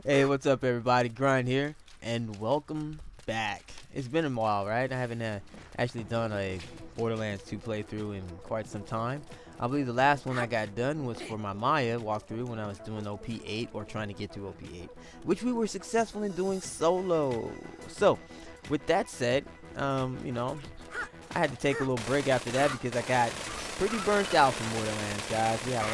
Hey, what's up, everybody? Grind here, and welcome back. It's been a while, right? I haven't actually done a Borderlands 2 playthrough in quite some time. I believe the last one I got done was for my Maya walkthrough when I was doing OP8 or trying to get to OP8, which we were successful in doing solo. So, with that said, I had to take a little break after that because I got pretty burnt out from Borderlands, guys. We had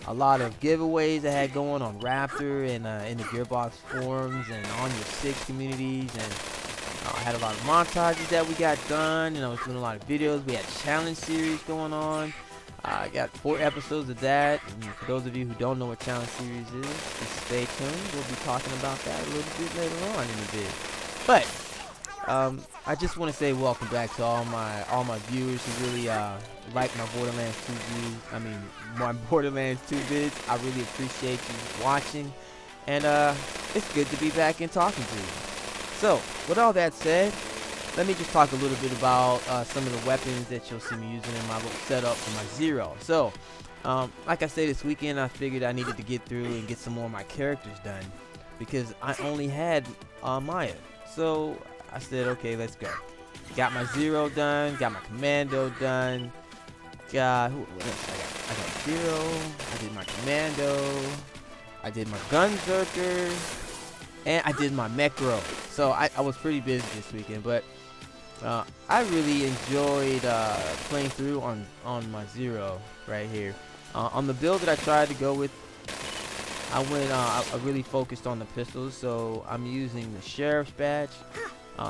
a lot of giveaways I had going on Raptor and in the Gearbox forums and on your six communities, and I had a lot of montages that we got done, and I was doing a lot of videos. We had challenge series going on. I got 4 episodes of that, and for those of you who don't know what challenge series is, just stay tuned. We'll be talking about that a little bit later on in the vid. But I just want to say welcome back to all my viewers who really like my Borderlands 2 views. I mean, my Borderlands 2 vids. I really appreciate you watching, and it's good to be back and talking to you. So, with all that said, let me just talk a little bit about some of the weapons that you'll see me using in my little setup for my Zero. So, like I said, this weekend I figured I needed to get through and get some more of my characters done because I only had Maya. So I said, okay, let's go. Got my Zero done, got my Commando done, got, what else I got Zero, I did my Commando, I did my Gunzerker, and I did my Mecro. So I was pretty busy this weekend, but I really enjoyed playing through on my Zero right here. On the build that I tried to go with, I really focused on the pistols, so I'm using the Sheriff's Badge.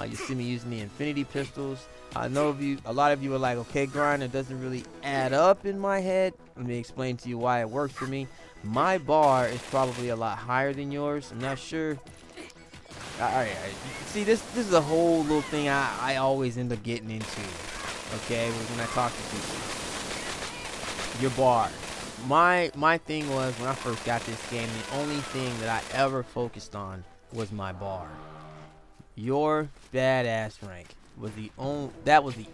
You see me using the Infinity pistols. I know a lot of you are like, okay, Grind, it doesn't really add up in my head. Let me explain to you why it works for me. My bar is probably a lot higher than yours. I'm not sure. Alright, see, this is a whole little thing I always end up getting into. Okay, when I talk to people. Your bar. My thing was, when I first got this game, the only thing that I ever focused on was my bar. Your badass rank was the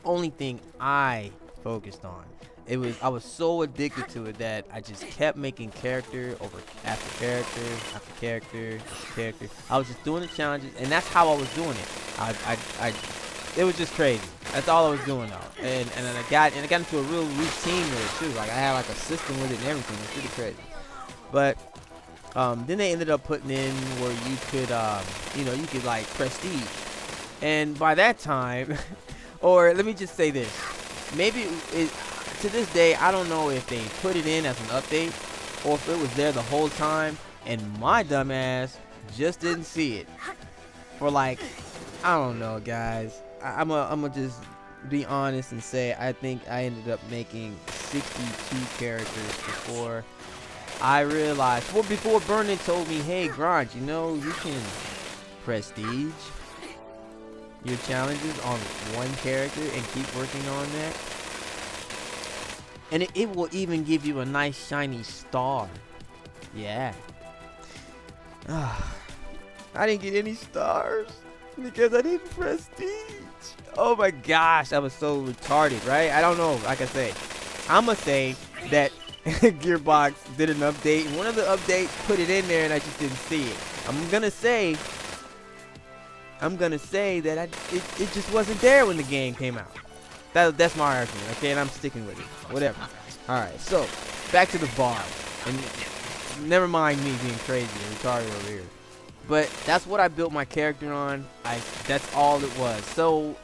only thing I focused on. I was so addicted to it that I just kept making character after character after character after character. I was just doing the challenges, and that's how I was doing it. It was just crazy. That's all I was doing though. And then I got into a real routine with it too. Like I had like a system with it and everything. It's pretty crazy. But then they ended up putting in where you could you could like prestige. And by that time, or let me just say this, maybe to this day, I don't know if they put it in as an update or if it was there the whole time and my dumbass just didn't see it. For like, I don't know, guys. I'm gonna just be honest and say I think I ended up making 62 characters before I realized. Well, before Vernon told me, hey, Grind, you can prestige your challenges on one character and keep working on that. And it will even give you a nice shiny star. Yeah. I didn't get any stars because I didn't prestige. Oh my gosh, I was so retarded, right? I don't know. Like I say, I'm going to say that Gearbox did an update. And one of the updates put it in there and I just didn't see it. I'm going to say that it just wasn't there when the game came out. That's my argument, okay, and I'm sticking with it. Whatever. Alright, so, back to the bar. And never mind me being crazy and retarded over here. But that's what I built my character on. That's all it was. So,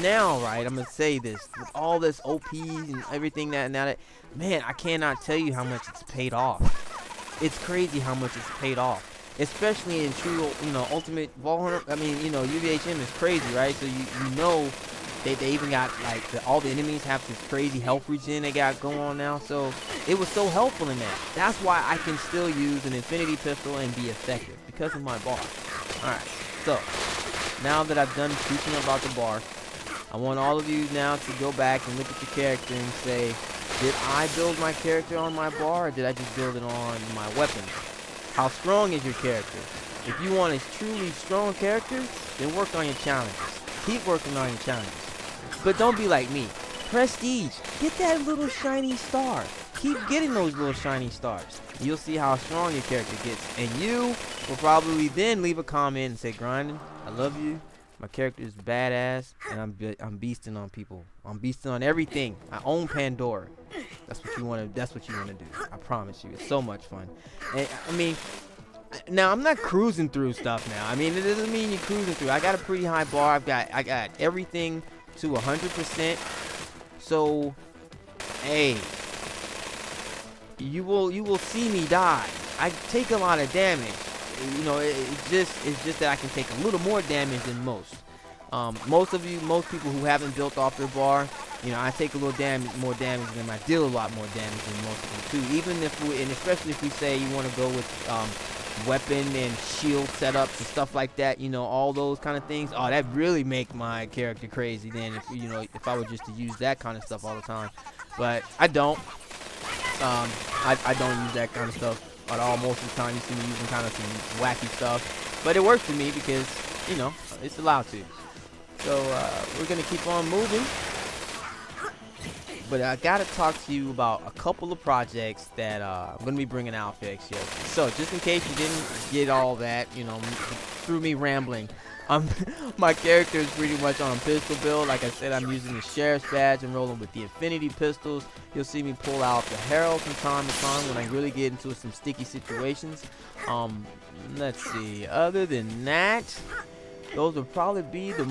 now, right, I'm going to say this. With all this OPs and everything that, man, I cannot tell you how much it's paid off. It's crazy how much it's paid off. Especially in true, Ultimate Ball Hunter. I mean, UVHM is crazy, right? So, you know... They even got, like, all the enemies have this crazy health regen they got going on now. So, it was so helpful in that. That's why I can still use an Infinity Pistol and be effective. Because of my bar. Alright, so, now that I've done teaching about the bar, I want all of you now to go back and look at your character and say, did I build my character on my bar, or did I just build it on my weapon? How strong is your character? If you want a truly strong character, then work on your challenges. Keep working on your challenges. But don't be like me. Prestige. Get that little shiny star. keep getting those little shiny stars. You'll see how strong your character gets, and you will probably then leave a comment and say, "Grinding, I love you. My character is badass, and I'm beasting on people. I'm beasting on everything. I own Pandora." That's what you want to. That's what you want to do. I promise you, it's so much fun. And I mean, now I'm not cruising through stuff now. I mean, it doesn't mean you're cruising through. I got a pretty high bar. I got everything to 100%. So, hey, you will see me die. I take a lot of damage. You know, it's just that I can take a little more damage than most. Most people who haven't built off their bar, you know, I take a little more damage than them. I deal a lot more damage than most of them too. Even if and especially if we say you want to go with weapon and shield setups and stuff like that, you know, all those kind of things. Oh, that really make my character crazy. Then if I were just to use that kind of stuff all the time, but I don't. I don't use that kind of stuff at all. Most of the time you see me using kind of some wacky stuff, but it works for me because, you know, it's allowed to. So we're gonna keep on moving, but I gotta talk to you about a couple of projects that I'm gonna be bringing out for XYO. So just in case you didn't get all that, you know, through me rambling, my character is pretty much on a pistol build. Like I said, I'm using the sheriff's badge and rolling with the infinity pistols. You'll see me pull out the Herald from time to time when I really get into some sticky situations. Let's see. Other than that, those will probably be the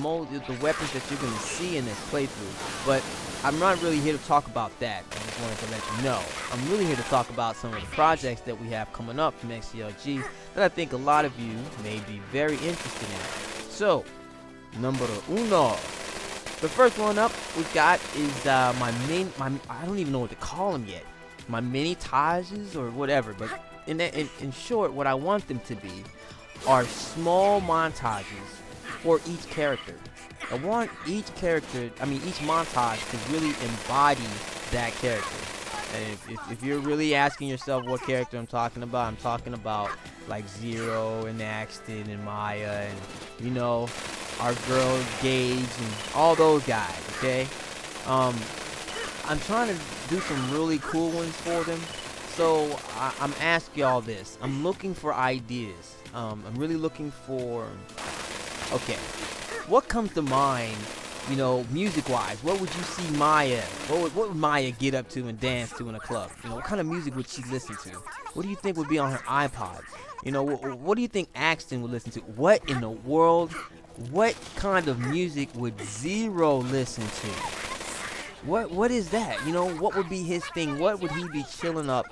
weapons that you're going to see in this playthrough. But I'm not really here to talk about that. I just wanted to let you know. I'm really here to talk about some of the projects that we have coming up from XCLG that I think a lot of you may be very interested in. So, number uno. The first one up we've got is I don't even know what to call them yet. My Montages or whatever. But in short, what I want them to be are small montages for each character. I want each montage to really embody that character. And if you're really asking yourself what character I'm talking about like Zero and Axton and Maya and, you know, our girl Gage and all those guys, okay? I'm trying to do some really cool ones for them. So I'm asking y'all this. I'm looking for ideas. I'm really looking for, okay, what comes to mind, you know, music-wise? What would you see Maya, what would Maya get up to and dance to in a club? You know, what kind of music would she listen to? What do you think would be on her iPod? You know, what do you think Axton would listen to? What in the world, what kind of music would Zero listen to? What is that? You know, what would be his thing? What would he be chilling up,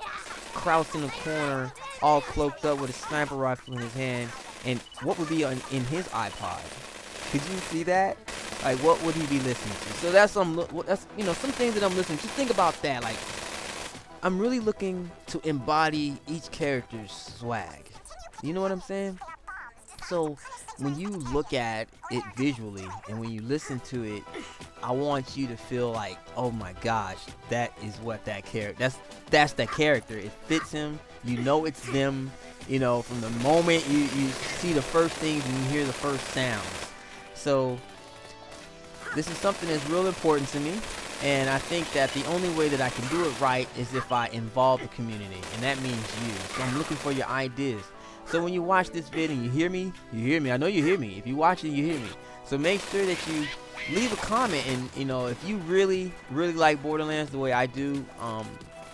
crouched in a corner, all cloaked up with a sniper rifle in his hand? And what would be in his iPod? Could you see that? Like, what would he be listening to? So that's you know, some things that I'm listening to. Just think about that. Like, I'm really looking to embody each character's swag. You know what I'm saying? So when you look at it visually and when you listen to it, I want you to feel like, oh my gosh, that is what that character, that's the character. It fits him. You know it's them. You know, from the moment you see the first things and you hear the first sounds. So this is something that's real important to me, and I think that the only way that I can do it right is if I involve the community, and that means you. So I'm looking for your ideas. So when you watch this video and you hear me. I know you hear me. If you watch it, you hear me. So make sure that you leave a comment, and, you know, if you really like Borderlands the way I do,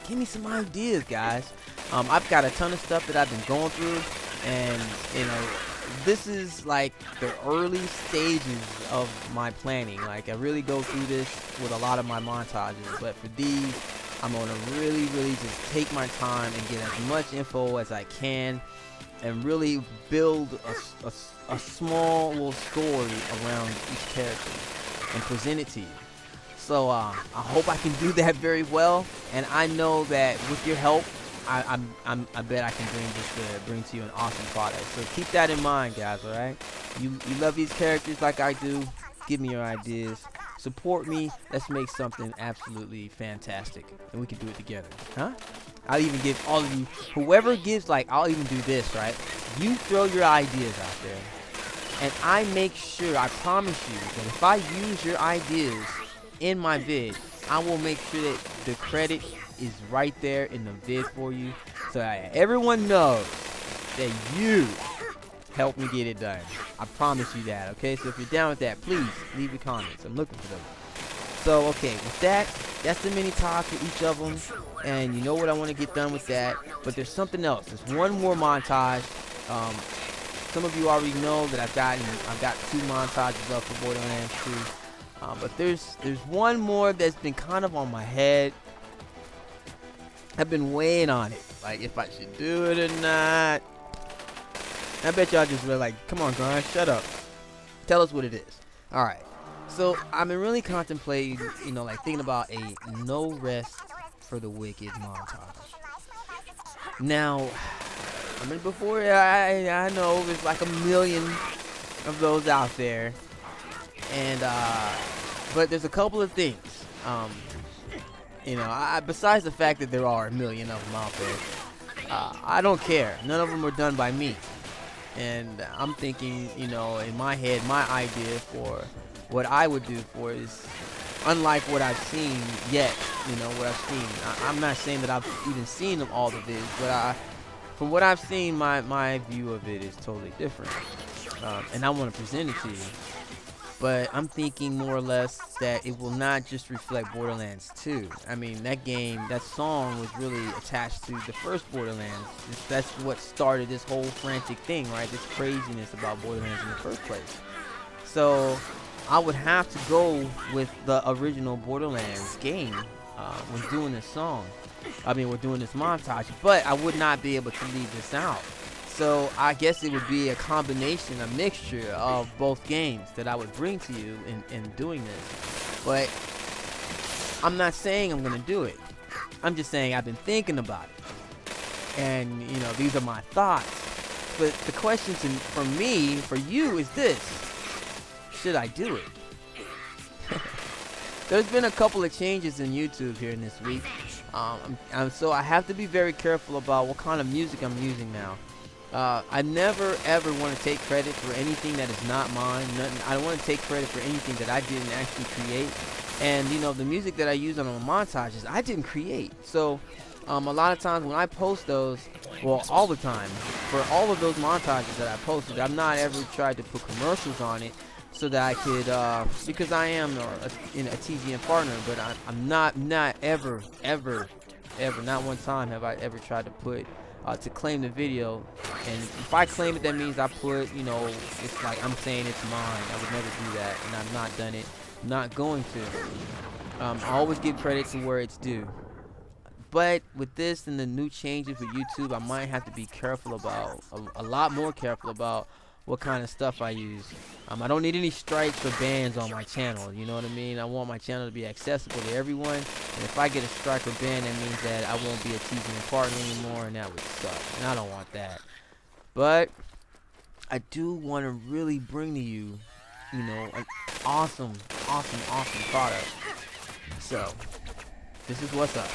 give me some ideas, guys. I've got a ton of stuff that I've been going through, and, you know, this is like the early stages of my planning. Like, I really go through this with a lot of my montages, but for these, I'm gonna really just take my time and get as much info as I can and really build a small little story around each character and present it to you. So I hope I can do that very well, and I know that with your help, I bet I can bring to you an awesome product. So keep that in mind, guys. All right, you love these characters like I do. Give me your ideas. Support me. Let's make something absolutely fantastic, and we can do it together, huh? I'll even give all of you, whoever gives, like, I'll even do this, right? You throw your ideas out there, and I make sure, I promise you, that if I use your ideas in my vid, I will make sure that the credit is right there in the vid for you, so that everyone knows that you helped me get it done. I promise you that, okay? So if you're down with that, please leave your comments. I'm looking for them. So, okay, with that, that's the mini talk for each of them, and you know what I want to get done with that, but there's something else. There's one more montage. Some of you already know that I've got 2 montages up for Borderlands 2, but there's one more that's been kind of on my head. I've been weighing on it, like if I should do it or not. I bet y'all just were like, come on, Grind, shut up. Tell us what it is. All right. So I've been really contemplating, like thinking about a no rest for the wicked montage. Now, I mean, before I know there's like a million of those out there, and but there's a couple of things. Besides the fact that there are a million of them out there, I don't care. None of them are done by me, and I'm thinking, in my head, my idea for what I would do for is unlike what I've seen yet. What I've seen. I'm not saying that I've even seen all the vids, but from what I've seen, my view of it is totally different, and I want to present it to you. But I'm thinking more or less that it will not just reflect Borderlands 2. I mean, that song was really attached to the first Borderlands. That's what started this whole frantic thing, right? This craziness about Borderlands in the first place. So I would have to go with the original Borderlands game when doing this song. We're doing this montage, but I would not be able to leave this out. So I guess it would be a mixture of both games that I would bring to you in doing this. But I'm not saying I'm going to do it. I'm just saying I've been thinking about it. And, these are my thoughts. But the question for you is this. Should I do it? There's been a couple of changes in YouTube here in this week. So I have to be very careful about what kind of music I'm using now. I never ever want to take credit for anything that is not mine. I don't want to take credit for anything that I didn't actually create. And the music that I use on my montages, I didn't create. So a lot of times when I post those, well, all the time, for all of those montages that I posted, I've not ever tried to put commercials on it so that I could, because I am a TGM partner, but I'm not ever, not one time have I ever tried to put to claim the video. And if I claim it, that means I put, it's like I'm saying it's mine. I would never do that, and I've not done it, not going to. I always give credit to where it's due. But with this and the new changes with YouTube, I might have to be careful about, a lot more careful about what kind of stuff I use. I don't need any strikes or bans on my channel, you know what I mean? I want my channel to be accessible to everyone, and if I get a strike or ban, that means that I won't be a TGM partner anymore, and that would suck, and I don't want that. But I do want to really bring to you, an awesome product. So, this is what's up.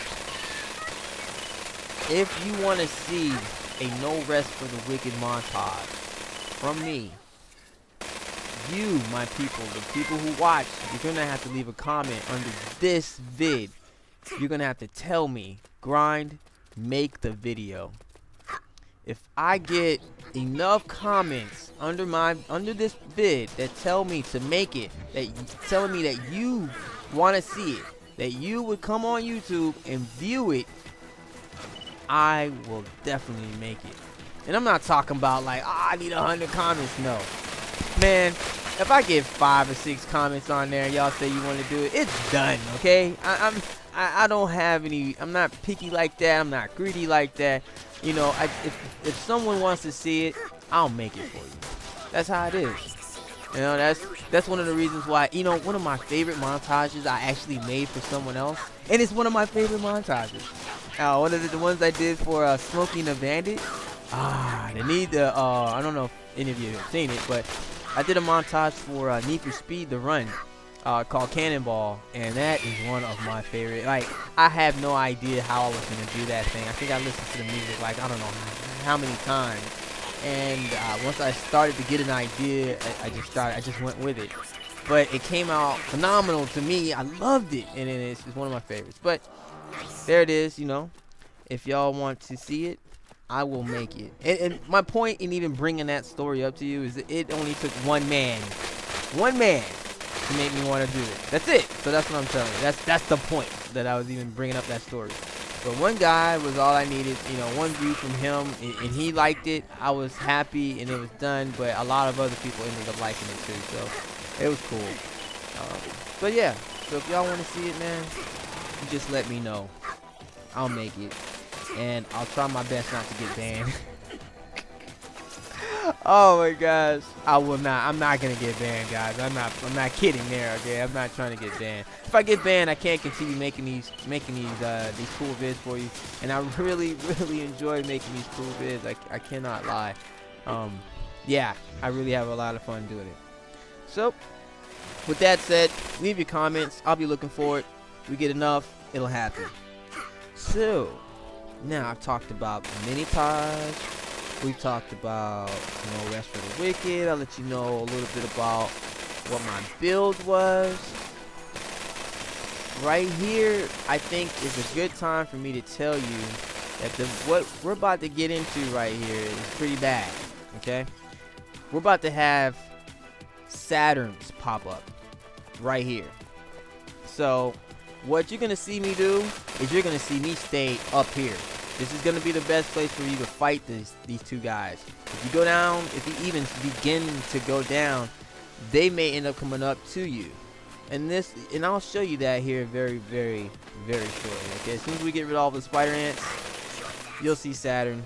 If you want to see a no rest for the wicked montage from me, you, my people, the people who watch, you're gonna have to leave a comment under this vid. You're gonna have to tell me, Grind, make the video. If I get enough comments under this vid that tell me to make it, telling me that you want to see it, that you would come on YouTube and view it, I will definitely make it. And I'm not talking about like, I need 100 comments. No, man, if I get 5 or 6 comments on there, y'all say you want to do it, it's done. Okay, I don't have any. I'm not picky like that. I'm not greedy like that. If someone wants to see it, I'll make it for you. That's how it is. That's one of the reasons why, one of my favorite montages I actually made for someone else, and it's one of my favorite montages. One of the ones I did for Smoking the Bandit. I don't know if any of you have seen it, but I did a montage for Need for Speed The Run called Cannonball, and that is one of my favorite. Like, I have no idea how I was going to do that thing. I think I listened to the music like, I don't know how many times. And once I started to get an idea, I just went with it. But it came out phenomenal to me. I loved it, and it's one of my favorites. But there it is. You know, if y'all want to see it, I will make it. And my point in even bringing that story up to you is that it only took one man to make me want to do it. That's it. So that's what I'm telling you. That's the point that I was even bringing up that story. But one guy was all I needed. You know, one view from him, and he liked it. I was happy, and it was done. But a lot of other people ended up liking it too. So it was cool. But yeah. So if y'all want to see it, man, you just let me know. I'll make it, and I'll try my best not to get banned. Oh my gosh, I will not. I'm not gonna get banned, guys. I'm not kidding there. Okay, I'm not trying to get banned. If I get banned, I can't continue making these cool vids for you. And I really enjoy making these cool vids. I cannot lie. Yeah, I really have a lot of fun doing it. So, with that said, leave your comments. I'll be looking for it. If we get enough, it'll happen. So, now I've talked about Montage. We've talked about, Rest for the Wicked. I'll let you know a little bit about what my build was. Right here, I think is a good time for me to tell you that what we're about to get into right here is pretty bad. Okay? We're about to have Saturns pop up right here. So, what you're going to see me do is you're going to see me stay up here. This is going to be the best place for you to fight these two guys. If you go down, if you even begin to go down, they may end up coming up to you. And I'll show you that here very shortly. Okay, as soon as we get rid of all the spider ants, you'll see Saturn.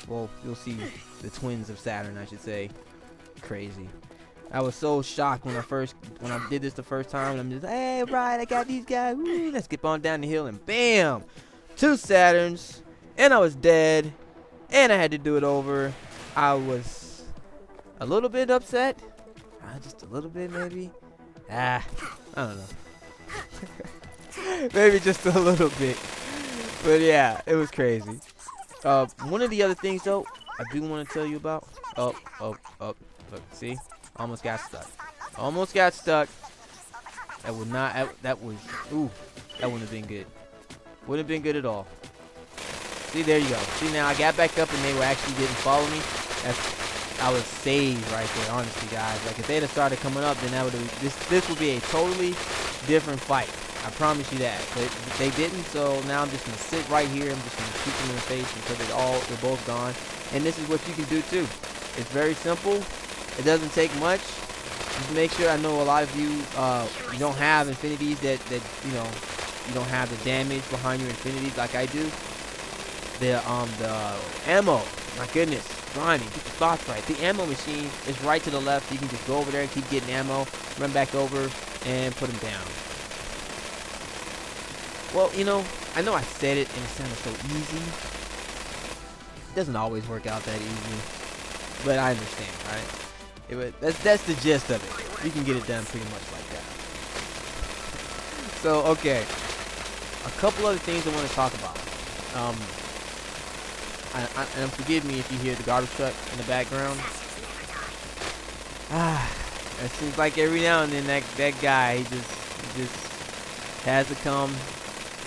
Well, you'll see the twins of Saturn, I should say. Crazy. I was so shocked when I did this the first time. And I'm just, hey, right, I got these guys. Woo, let's get on down the hill, and bam! 2 Saturns, and I was dead, and I had to do it over. I was a little bit upset, just a little bit maybe. I don't know. Maybe just a little bit, but yeah, it was crazy. One of the other things though, I do want to tell you about. Look, see, almost got stuck. That would not. That wouldn't have been good. Wouldn't have been good at all. See, there you go. See, now I got back up and they didn't follow me. I was saved right there, honestly, guys. Like, if they'd have started coming up, then this would be a totally different fight. I promise you that. But they didn't, so now I'm just going to sit right here. I'm just going to shoot them in the face until they're both gone. And this is what you can do, too. It's very simple. It doesn't take much. Just make sure, I know a lot of you, you don't have infinities that you don't have the damage behind your infinities like I do. The ammo, my goodness, grinding, get your thoughts right. The ammo machine is right to the left. You can just go over there and keep getting ammo, run back over, and put them down. Well, I know I said it and it sounded so easy. It doesn't always work out that easy, but I understand, right? That's the gist of it. You can get it done pretty much like that. So, okay. A couple other things I want to talk about. And forgive me if you hear the garbage truck in the background. It seems like every now and then that guy he just has to come,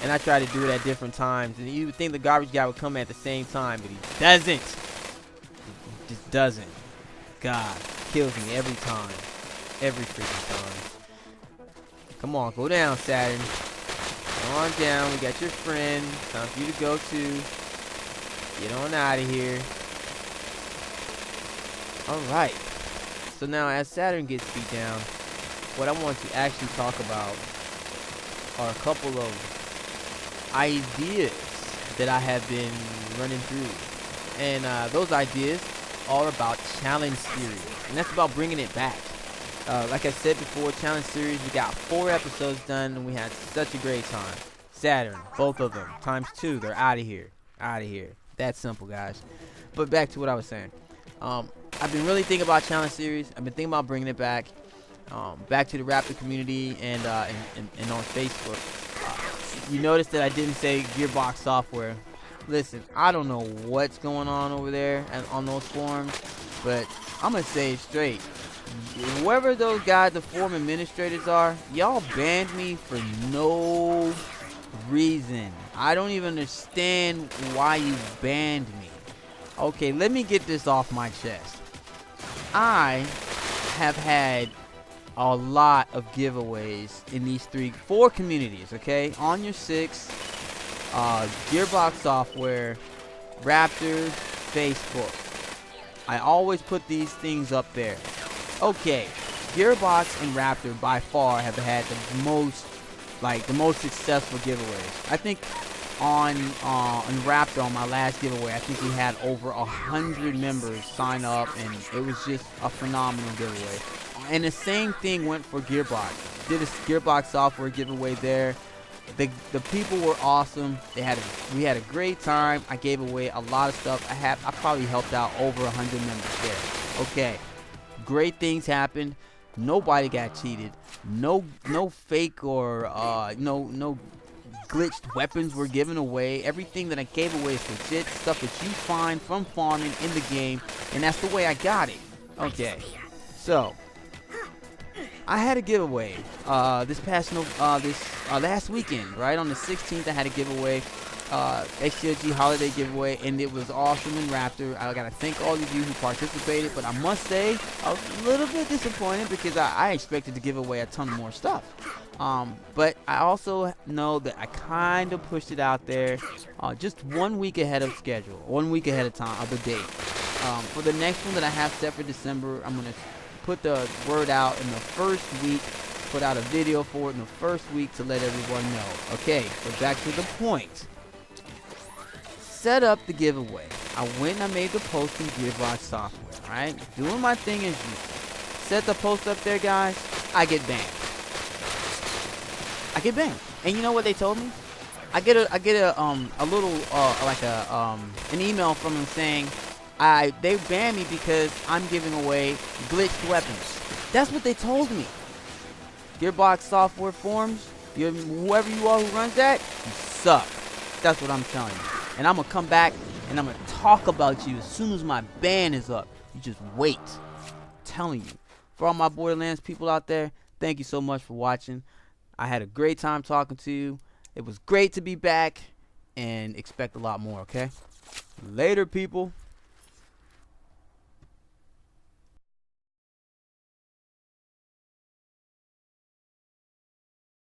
and I try to do it at different times. And you would think the garbage guy would come at the same time, but he doesn't. He just doesn't. God, kills me every time, every freaking time. Come on, go down, Saturn. Come on down. We got your friend. Time for you to go to. Get on out of here. Alright. So now as Saturn gets beat down, what I want to actually talk about are a couple of ideas that I have been running through. And those ideas are about challenge series. And that's about bringing it back. Like I said before, challenge series, we got 4 episodes done and we had such a great time. Saturn, both of them, ×2, they're out of here. Out of here. That's simple, guys. But back to what I was saying. I've been really thinking about challenge series. I've been thinking about bringing it back. Back to the Raptor community and on Facebook. You notice that I didn't say Gearbox Software. Listen, I don't know what's going on over there on those forums, but I'm going to say it straight. Whoever those guys, the forum administrators are, y'all banned me for no reason. I don't even understand why you banned me. Okay, let me get this off my chest. I have had a lot of giveaways in these 4 communities, okay? On Your 6, Gearbox Software, Raptor, Facebook. I always put these things up there. Okay, Gearbox and Raptor by far have had the most successful giveaways. I think on Raptor, on my last giveaway, I think we had over 100 members sign up, and it was just a phenomenal giveaway. And the same thing went for Gearbox. Did a Gearbox Software giveaway there. The people were awesome. We had a great time. I gave away a lot of stuff. I probably helped out over 100 members there. Okay, great things happened. Nobody got cheated. No fake or no glitched weapons were given away. Everything that I gave away is legit stuff that you find from farming in the game, and that's the way I got it. Okay, so I had a giveaway last weekend, right on the 16th. I had a giveaway, XGLG holiday giveaway, and it was awesome in Raptor. I gotta thank all of you who participated, but I must say I was a little bit disappointed because I expected to give away a ton more stuff. But I also know that I kind of pushed it out there just 1 week ahead of schedule, 1 week ahead of time of the date. For the next one that I have set for December, I'm gonna put the word out in the first week, put out a video for it in the first week to let everyone know. Okay, so back to the point. Set up the giveaway. I went and I made the post in Gearbox Software, alright? Doing my thing as usual. Set the post up there, guys. I get banned. And you know what they told me? I get a little an email from them saying they banned me because I'm giving away glitched weapons. That's what they told me. Gearbox Software forums, whoever you are who runs that, you suck. That's what I'm telling you. And I'm gonna come back and I'm gonna talk about you as soon as my ban is up. You just wait. I'm telling you. For all my Borderlands people out there, thank you so much for watching. I had a great time talking to you. It was great to be back, and expect a lot more, okay? Later, people.